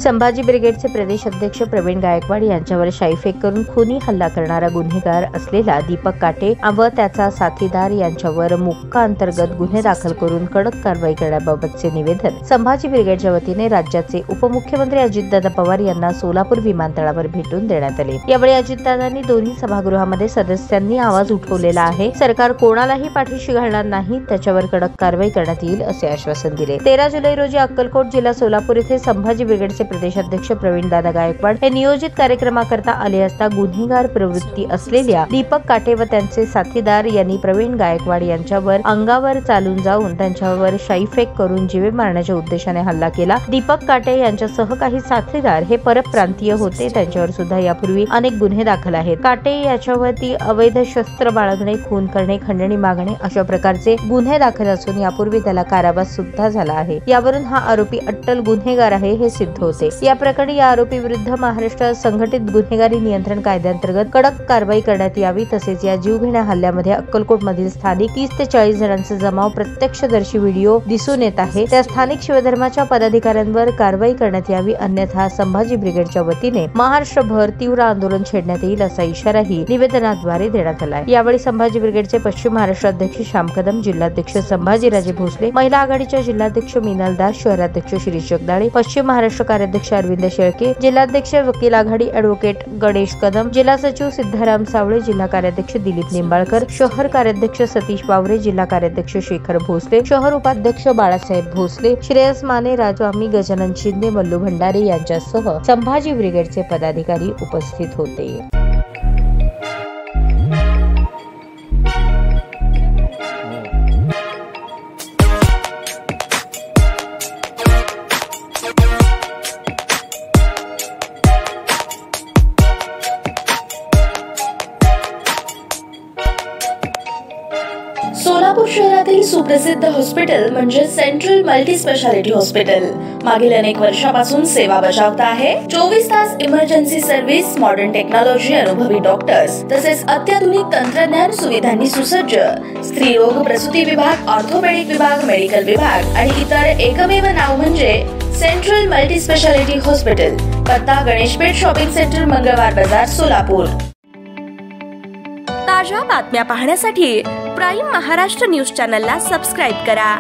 संभाजी ब्रिगेडचे प्रदेश अध्यक्ष प्रवीण गायकवाड यांच्यावर शाईफेक करून खुनी हल्ला करणारा गुन्हेगार असलेला दीपक काटे व त्याचा साथीदार यांच्यावर मोक्का अंतर्गत गुन्हे दाखल करून कडक कारवाई करण्याबाबतचे निवेदन संभाजी ब्रिगेडच्या वतीने राज्याचे उपमुख्यमंत्री अजितदादा पवार यांना सोलापूर विमानतळावर भेटून देण्यात आले। यावेळी अजितदादांनी दोन्ही सभागृहामध्ये सदस्यांनी आवाज उठवलेला आहे। सरकार कोणालाही पाठीशी घालणार नाही, त्याच्यावर कडक कारवाई करण्यात येईल असे आश्वासन दिले। 13 जुलै रोजी अक्कलकोट जिल्हा सोलापूर येथे संभाजी ब्रिगेडचे प्रदेशाध्यक्ष प्रवीण दादा गायकवाड हे नियोजित कार्यक्रमाकरता आले असता गुन्हेगार प्रवृत्ती असलेल्या दीपक काटे व त्यांचे साथीदार यांनी प्रवीण गायकवाड यांच्यावर अंगावर चालून जाऊन त्यांच्यावर शाईफेक करून जीवे मारण्याच्या उद्देशाने हल्ला केला। दीपक काटे यांच्यासह काही साथीदार हे परप्रांतीय होते, त्यांच्यावर सुद्धा यापूर्वी अनेक गुन्हे दाखल आहेत। काटे याच्यावरती अवैध शस्त्र बाळगणे, खून करणे, खंडणी मागणे अशा प्रकारचे गुन्हे दाखल असून यापूर्वी त्याला कारावास सुद्धा झाला आहे। यावरून हा आरोपी अट्टल गुन्हेगार आहे हे सिद्ध होते। या प्रकरणी या आरोपी विरुद्ध महाराष्ट्र संघटित गुन्हेगारी नियंत्रण कायद्याअंतर्गत कडक कारवाई करण्यात यावी। तसेच या जीवघेण्या हल्ल्यामध्ये अक्कलकोट मधील स्थानिक 30 ते 40 जणांचा जमाव प्रत्यक्षदर्शी व्हिडिओ दिसून येत आहे। त्या स्थानिक शिवधर्माच्या पदाधिकाऱ्यांवर कारवाई करण्यात यावी, अन्यथा संभाजी ब्रिगेडच्या वतीने महाराष्ट्रभर तीव्र आंदोलन छेडण्यात येईल असा इशाराही निवेदनाद्वारे देण्यात आला आहे। यावेळी संभाजी ब्रिगेडचे पश्चिम महाराष्ट्र अध्यक्ष श्याम कदम, जिल्हाध्यक्ष संभाजीराजे भोसले, महिला आघाडीच्या जिल्हाध्यक्ष मीनल दास, शहराध्यक्ष शिरीष जगदाळे, पश्चिम महाराष्ट्र कार्याध्यक्ष अरविंद शेळके, जिल्हाध्यक्ष वकील आघाडी ॲडव्होकेट गणेश कदम, जिल्हा सचिव सिद्धाराम सावळे, जिल्हा कार्याध्यक्ष दिलीप निंबाळकर, शहर कार्याध्यक्ष सतीश वावरे, जिल्हा कार्याध्यक्ष शेखर भोसले, शहर उपाध्यक्ष बाळासाहेब भोसले, श्रेयस माने, राजवामी, गजानन शिंदे, मल्लू भंडारे यांच्यासह संभाजी ब्रिगेडचे पदाधिकारी उपस्थित होते। सोलापूर शहरातील सुप्रसिद्ध हॉस्पिटल म्हणजे सेंट्रल मल्टी स्पेशालिटी हॉस्पिटल मागील अनेक वर्षापासून सेवा बजावत आहे। 24 तास इमर्जन्सी सर्व्हिस, मॉडर्न टेक्नॉलॉजी, अनुभवी डॉक्टर्स तसेच अत्याधुनिक तंत्रज्ञान सुविधांनी सुसज्ज स्त्रीरोग प्रसूती विभाग, ऑर्थोपेडिक विभाग, मेडिकल विभाग आणि इतर एकमेव नाव म्हणजे सेंट्रल मल्टी स्पेशालिटी हॉस्पिटल। पत्ता गणेशपेठ शॉपिंग सेंटर, मंगळवार बाजार, सोलापूर। ताज्या बातम्या पाहण्यासाठी प्राईम महाराष्ट्र न्यूज चॅनलला सबस्क्राईब करा।